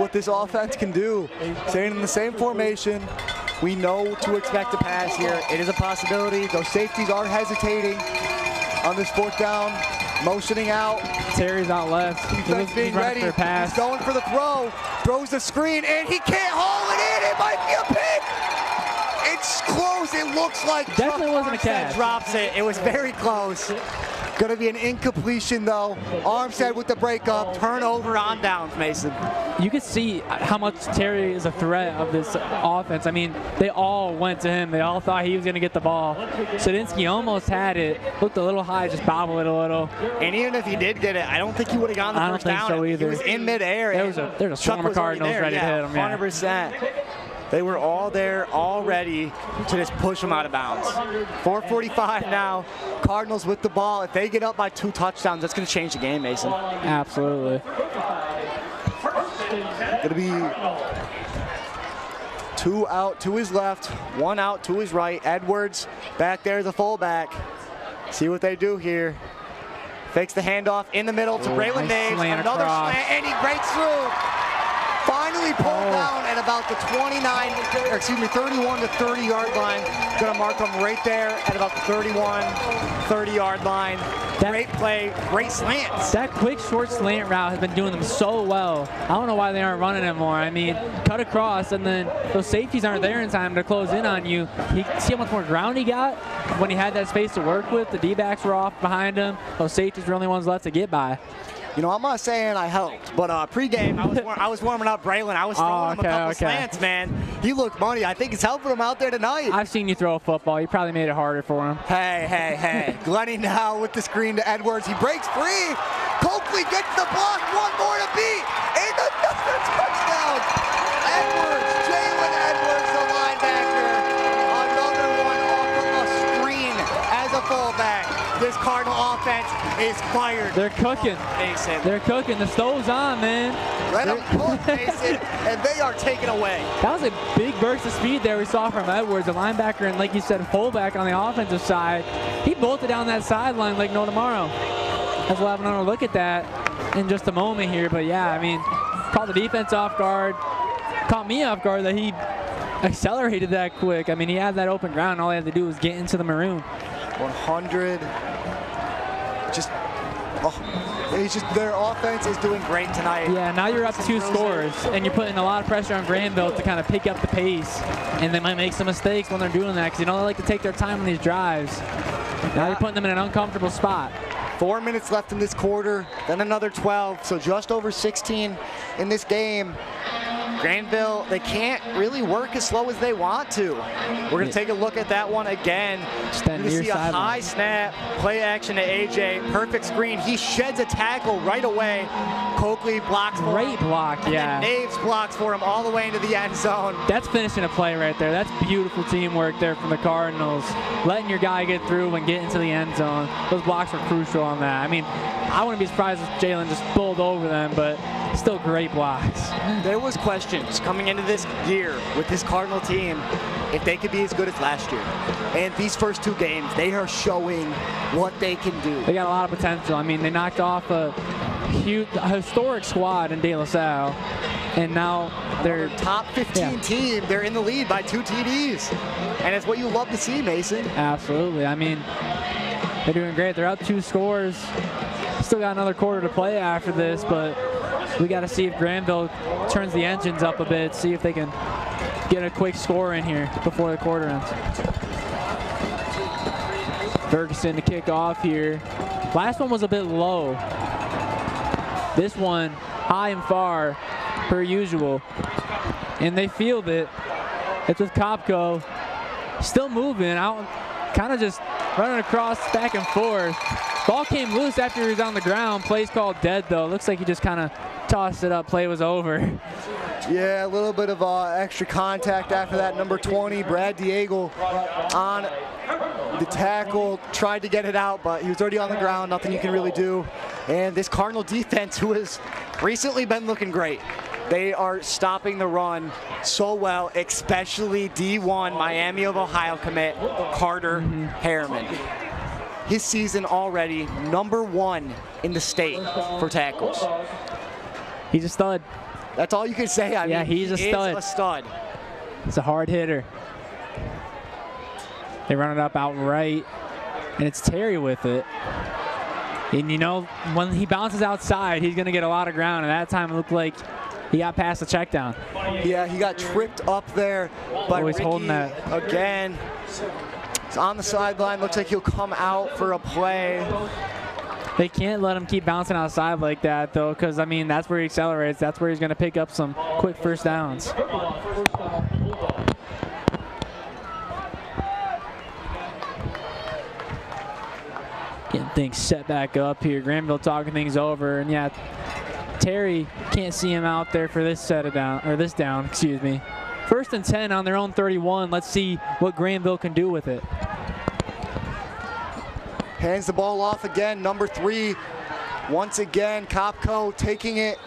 what this offense can do. Staying in the same formation. We know to expect a pass here. It is a possibility. Those safeties are hesitating on this fourth down, motioning out. Terry's out left. Defense being ready. For a pass. He's going for the throw. Throws the screen, and he can't haul it in. It might be a pick. It's close. It looks like definitely wasn't a catch. Drops it. It was very close. Going to be an incompletion, though. Armstead with the breakup. Turnover on downs, Mason. You could see how much Terry is a threat of this offense. I mean, they all went to him. They all thought he was going to get the ball. Sadinsky almost had it. Looked a little high, just bobbled it a little. And even if he did get it, I don't think he would have gotten the first down. I don't think so either. He was in midair. There's a swarm of Cardinals ready to hit him. 100%. They were all there, all ready to just push them out of bounds. 4:45 now. Cardinals with the ball. If they get up by 2 touchdowns, that's going to change the game, Mason. Absolutely. Going to be 2 out to his left, 1 out to his right. Edwards back there, the fullback. See what they do here. Fakes the handoff in the middle to Braylon Naves. Another slant, and he breaks through. Finally pulled down at about the 31 to 30 yard line. Gonna mark him right there at about the 30 yard line. Great play, great slants. That quick short slant route has been doing them so well. I don't know why they aren't running it more. I mean, cut across and then those safeties aren't there in time to close in on you. See how much more ground he got when he had that space to work with. The D-backs were off behind him. Those safeties were the only ones left to get by. You know, I'm not saying I helped, but pregame, I was warming up Braylon. I was throwing him a couple slants, man. He looked money. I think it's helping him out there tonight. I've seen you throw a football. You probably made it harder for him. Hey. Glenny now with the screen to Edwards. He breaks free. Coakley gets the block. 1 more to beat. And another touchdown. Jalen Edwards, the linebacker. Another one off of a screen as a fullback. This Cardinal offense is fired. They're cooking. Mason. They're cooking. The stove's on, man. Let them cook, Mason, and they are taken away. That was a big burst of speed there we saw from Edwards, the linebacker, and like you said, fullback on the offensive side. He bolted down that sideline like no tomorrow. As we'll have another look at that in just a moment here. But yeah, I mean, caught the defense off guard. Caught me off guard that he accelerated that quick. I mean, he had that open ground. All he had to do was get into the maroon. 100. Their offense is doing great tonight. Yeah, now you're up 2 scores, and you're putting a lot of pressure on Grandville to kind of pick up the pace, and they might make some mistakes when they're doing that because, you know, they like to take their time on these drives. Now you're putting them in an uncomfortable spot. 4 minutes left in this quarter, then another 12, so just over 16 in this game. Grandville, they can't really work as slow as they want to. We're going to take a look at that one again. You're going to see a high snap, play action to AJ, perfect screen. He sheds a tackle right away. Coakley blocks for him. Great block, yeah. And then Naves blocks for him all the way into the end zone. That's finishing a play right there. That's beautiful teamwork there from the Cardinals. Letting your guy get through and get into the end zone. Those blocks were crucial on that. I mean, I wouldn't be surprised if Jalen just bowled over them, but still great blocks. There was questions coming into this year with this Cardinal team if they could be as good as last year. And these first 2 games, they are showing what they can do. They got a lot of potential. I mean, they knocked off a historic squad in De La Salle, and now they're top 15 team. They're in the lead by 2 TDs. And it's what you love to see, Mason. Absolutely. I mean, they're doing great. They're up 2 scores. Still got another quarter to play after this, but we got to see if Grandville turns the engines up a bit, see if they can get a quick score in here before the quarter ends. Ferguson to kick off here. Last one was a bit low. This one high and far, per usual. And they field it. It's with Kopko. Still moving out, kind of just running across back and forth. Ball came loose after he was on the ground. Play's called dead, though. Looks like he just kind of tossed it up. Play was over. Yeah, a little bit of extra contact after that. Number 20, Brad Diego, on the tackle. Tried to get it out, but he was already on the ground. Nothing you can really do. And this Cardinal defense, who has recently been looking great, they are stopping the run so well, especially D1 Miami of Ohio commit Carter Harriman. His season already #1 in the state for tackles. He's a stud. That's all you can say. I mean, he's a stud. Is a stud. It's a hard hitter. They run it up outright, and it's Terry with it. And you know, when he bounces outside, he's going to get a lot of ground, and that time it looked like he got past the check down. Yeah, he got tripped up there by Always Ricky holding that. again. He's on the sideline. Looks like he'll come out for a play. They can't let him keep bouncing outside like that, though, because, I mean, that's where he accelerates. That's where he's going to pick up some quick first downs. Getting things set back up here. Grandville talking things over, and yeah, Terry can't see him out there for this this down, excuse me. 1st and 10 on their own 31. Let's see what Grandville can do with it. Hands the ball off again, number 3. Once again, Kopko taking it.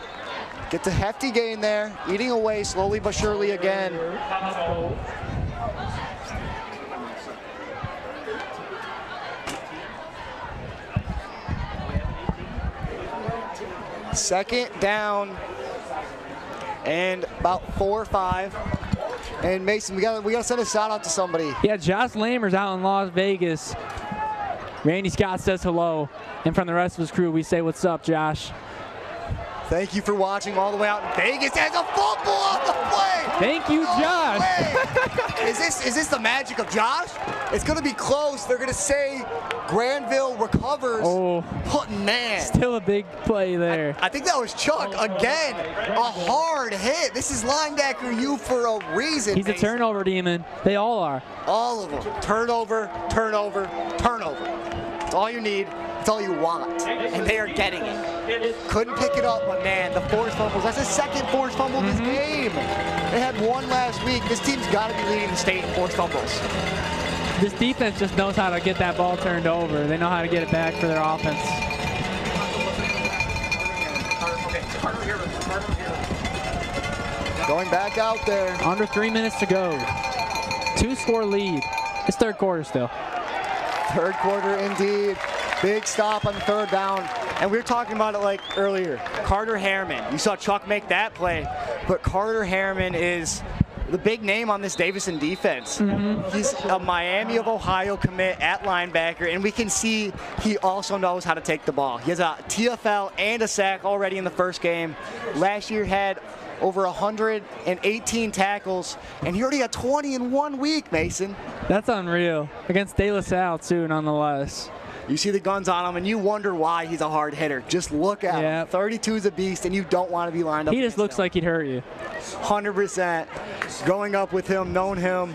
Gets a hefty gain there, eating away slowly but surely again. Second down and about 4 or 5. And Mason, we gotta send a shout out to somebody. Yeah, Josh Lammer's out in Las Vegas. Randy Scott says hello, and from the rest of his crew, we say what's up, Josh. Thank you for watching all the way out in Vegas. Has a fumble on the play. Thank you, Josh. Is this the magic of Josh? It's gonna be close. They're gonna say Grandville recovers. Oh, Man. Still a big play there. I think that was Chuck again. A hard hit. This is linebacker you for a reason. He's Mason. a turnover demon. They all are. All of them. Turnover, turnover, turnover. That's all you need. That's all you want. And they are getting it. Couldn't pick it up, but man, the forced fumbles. That's the second forced fumble of this game. They had one last week. This team's got to be leading the state in forced fumbles. This defense just knows how to get that ball turned over. They know how to get it back for their offense. Going back out there. Under 3 minutes to go. 2-score lead. It's third quarter still. Third quarter indeed. Big stop on the 3rd down. And we were talking about it like earlier. Carter Harriman. You saw Chuck make that play. But Carter Harriman is the big name on this Davison defense. He's a Miami of Ohio commit at linebacker, and we can see he also knows how to take the ball. He has a TFL and a sack already in the first game. Last year had over 118 tackles, and he already had 20 in 1 week, Mason. That's unreal. Against De La Salle, too, nonetheless. You see the guns on him, and you wonder why he's a hard hitter. Just look at him. 32 is a beast, and you don't want to be lined up. He just looks like he'd hurt you. 100%. Growing up with him, known him,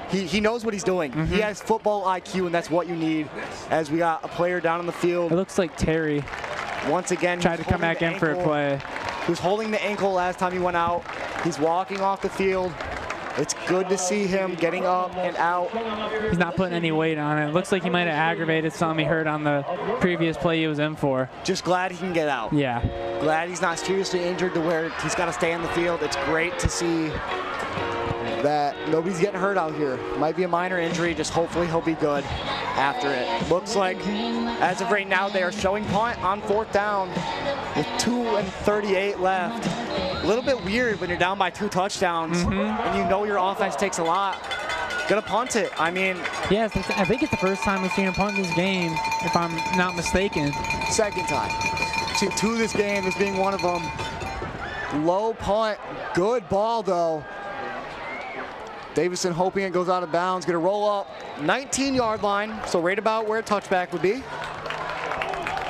he knows what he's doing. He has football IQ, and that's what you need as we got a player down on the field. It looks like Terry Once again, tried to come back in for a play. He was holding the ankle last time he went out. He's walking off the field. It's good to see him getting up and out. He's not putting any weight on it. Looks like he might have aggravated something he heard on the previous play he was in for. Just glad he can get out. Yeah. Glad he's not seriously injured to where he's got to stay on the field. It's great to see that nobody's getting hurt out here. Might be a minor injury, just hopefully he'll be good after it. Looks like, as of right now, they are showing punt on 4th down with 2:38 left. A little bit weird when you're down by 2 touchdowns and you know your offense takes a lot. Gonna punt it. I mean, yes, I think it's the first time we've seen a punt in this game, if I'm not mistaken. Second time. Two this game, this being one of them. Low punt, good ball though. Davison hoping it goes out of bounds. Gonna roll up 19-yard line, so right about where a touchback would be.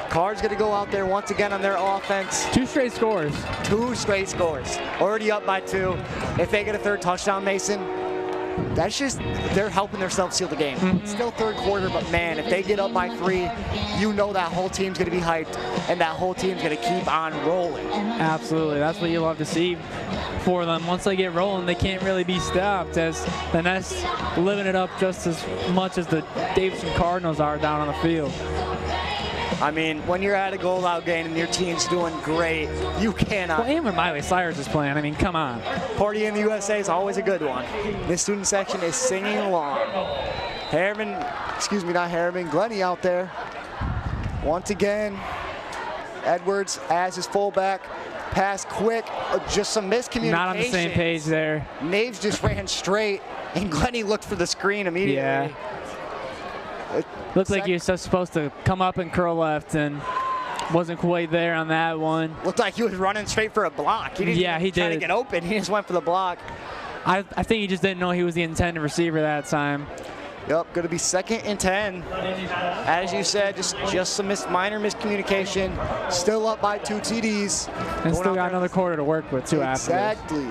Card's gonna go out there once again on their offense. 2 straight scores. 2 straight scores. Already up by 2. If they get a 3rd touchdown, Mason, that's just, they're helping themselves seal the game. It's still 3rd quarter, but man, if they get up by 3, you know that whole team's gonna be hyped and that whole team's gonna keep on rolling. Absolutely, that's what you love to see for them. Once they get rolling, they can't really be stopped, as the Nest living it up just as much as the Davison Cardinals are down on the field. I mean, when you're at a goal-out game and your team's doing great, you cannot. Well, and when Miley Cyrus is playing, I mean, come on. Party in the USA is always a good one. This student section is singing along. Glennie out there. Once again, Edwards as his fullback. pass quick, just some miscommunication. Not on the same page there. Naves just ran straight, and Glenny looked for the screen immediately. Yeah. Looked like he was just supposed to come up and curl left, and wasn't quite there on that one. Looked like he was running straight for a block. He didn't try to get open. He just went for the block. I think he just didn't know he was the intended receiver that time. Yep, going to be 2nd and 10. As you said, just some minor miscommunication. Still up by 2 TDs. And still got another quarter to work with, too, after this. Exactly.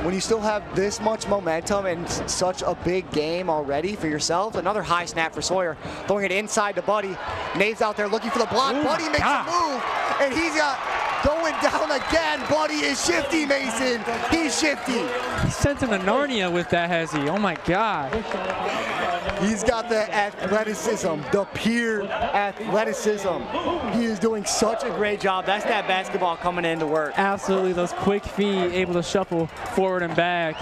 When you still have this much momentum and such a big game already for yourself, another high snap for Sawyer. Throwing it inside to Buddy. Naves out there looking for the block. Ooh, Buddy makes a move, and he's got going down again. Buddy is shifty, Mason. He's shifty. He sent him to Narnia with that, has he? Oh, my God. He's got the athleticism, the pure athleticism. He is doing such a great job. That's that basketball coming into work. Absolutely, those quick feet, able to shuffle forward and back.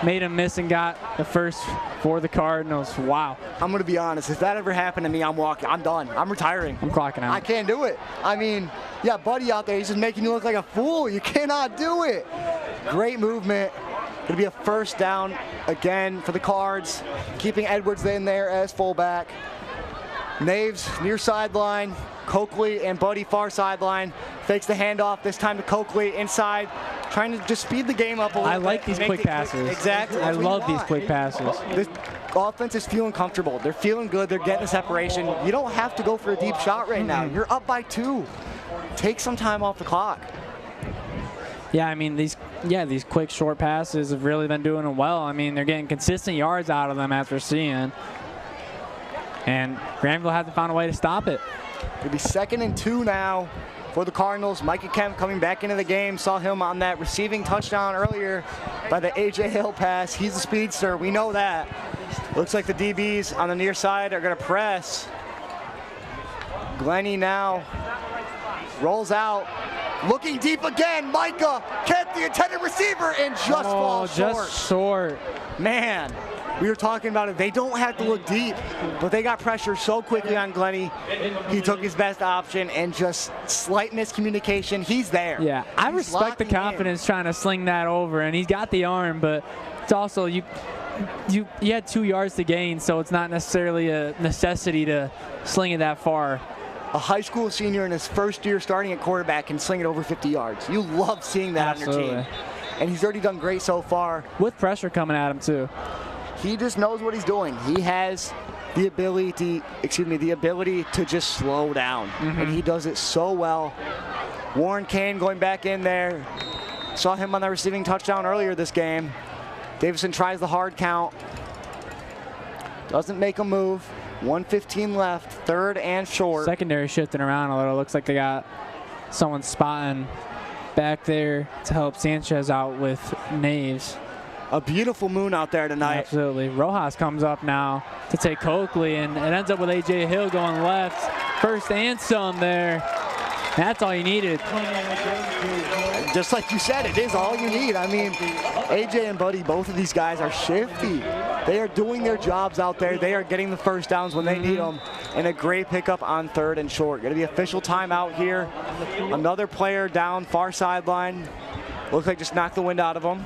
Made him miss and got the first for the Cardinals. Wow. I'm going to be honest. If that ever happened to me, I'm walking. I'm done. I'm retiring. I'm clocking out. I can't do it. I mean, yeah, Buddy out there, he's just making you look like a fool. You cannot do it. Great movement. Going to be a 1st down again for the Cards. Keeping Edwards in there as fullback. Naves near sideline. Coakley and Buddy far sideline. Fakes the handoff, this time to Coakley inside. Trying to just speed the game up a little bit. I like these quick passes. Exactly. I love these quick passes. This offense is feeling comfortable. They're feeling good. They're getting the separation. You don't have to go for a deep shot right now. You're up by 2. Take some time off the clock. Yeah, I mean, these quick short passes have really been doing them well. I mean, they're getting consistent yards out of them, as we're seeing. And Grandville hasn't found a way to stop it. It'll be 2nd and 2 now for the Cardinals. Micah Kemp coming back into the game. Saw him on that receiving touchdown earlier by the A.J. Hill pass. He's a speedster. We know that. Looks like the DBs on the near side are going to press. Glenny now rolls out. Looking deep again. Micah Kemp, the intended receiver, and just falls short. Just short. Man. We were talking about it. They don't have to look deep, but they got pressure so quickly on Glenny. He took his best option and just slight miscommunication. He's there. Yeah, I respect the confidence trying to sling that over, and he's got the arm, but it's also you had 2 yards to gain, so it's not necessarily a necessity to sling it that far. A high school senior in his 1st year starting at quarterback can sling it over 50 yards. You love seeing that on your team. And he's already done great so far. With pressure coming at him too. He just knows what he's doing. He has the ability to just slow down. And he does it so well. Warren Kane going back in there. Saw him on the receiving touchdown earlier this game. Davison tries the hard count. Doesn't make a move. 1:15 left, 3rd and short. Secondary shifting around a little. Looks like they got someone spotting back there to help Sanchez out with Naves. A beautiful moon out there tonight. Absolutely. Rojas comes up now to take Coakley, and it ends up with A.J. Hill going left. 1st and some there. That's all you needed. Just like you said, it is all you need. I mean, A.J. and Buddy, both of these guys are shifty. They are doing their jobs out there. They are getting the 1st downs when they need them. And a great pickup on 3rd and short. Going to be official timeout here. Another player down far sideline. Looks like just knocked the wind out of him.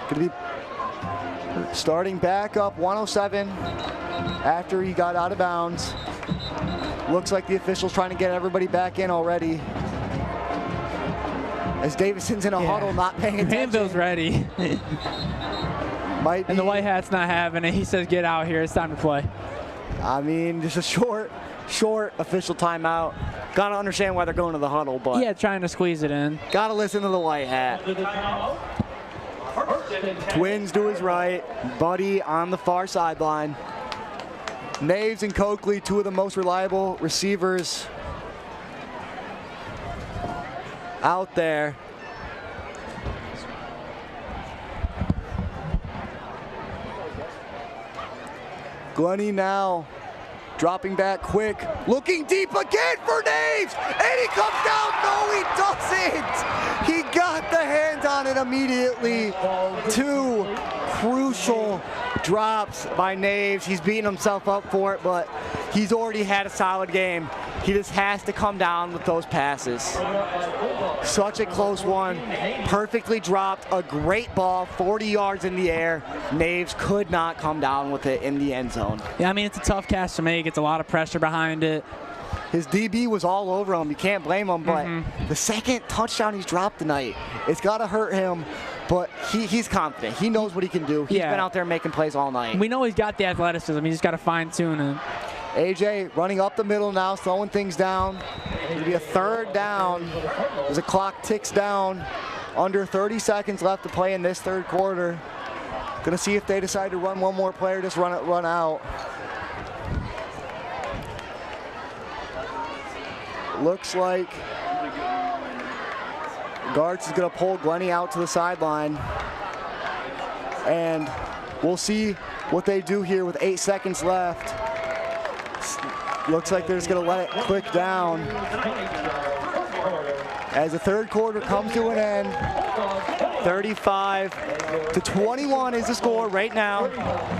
Going to be starting back up 107 after he got out of bounds. Looks like the official's trying to get everybody back in already. As Davison's in a huddle, not paying attention. Grandville's ready. Might be. And the white hat's not having it. He says, get out here. It's time to play. I mean, just a short official timeout. Got to understand why they're going to the huddle, but. Yeah, trying to squeeze it in. Got to listen to the white hat. Twins to his right. Buddy on the far sideline. Naves and Coakley, 2 of the most reliable receivers out there. Glenny now dropping back quick, looking deep again for Naves, and he comes down. No, he doesn't. He got the hands on it immediately. 2 crucial drops by Naves. He's beating himself up for it, but he's already had a solid game. He just has to come down with those passes. Such a close one. Perfectly dropped. A great ball, 40 yards in the air. Naves could not come down with it in the end zone. Yeah, I mean, it's a tough catch to make. It's a lot of pressure behind it. His DB was all over him. You can't blame him, but the second touchdown he's dropped tonight, it's got to hurt him, but he's confident. He knows what he can do. He's been out there making plays all night. We know he's got the athleticism. He's just got to fine-tune it. AJ running up the middle now, slowing things down. It'll be a 3rd down as the clock ticks down. Under 30 seconds left to play in this 3rd quarter. Gonna see if they decide to run one more play or just run out. Looks like Gartz is gonna pull Glenny out to the sideline. And we'll see what they do here with 8 seconds left. Looks like they're just gonna let it click down. As the 3rd quarter comes to an end, 35-21 is the score right now.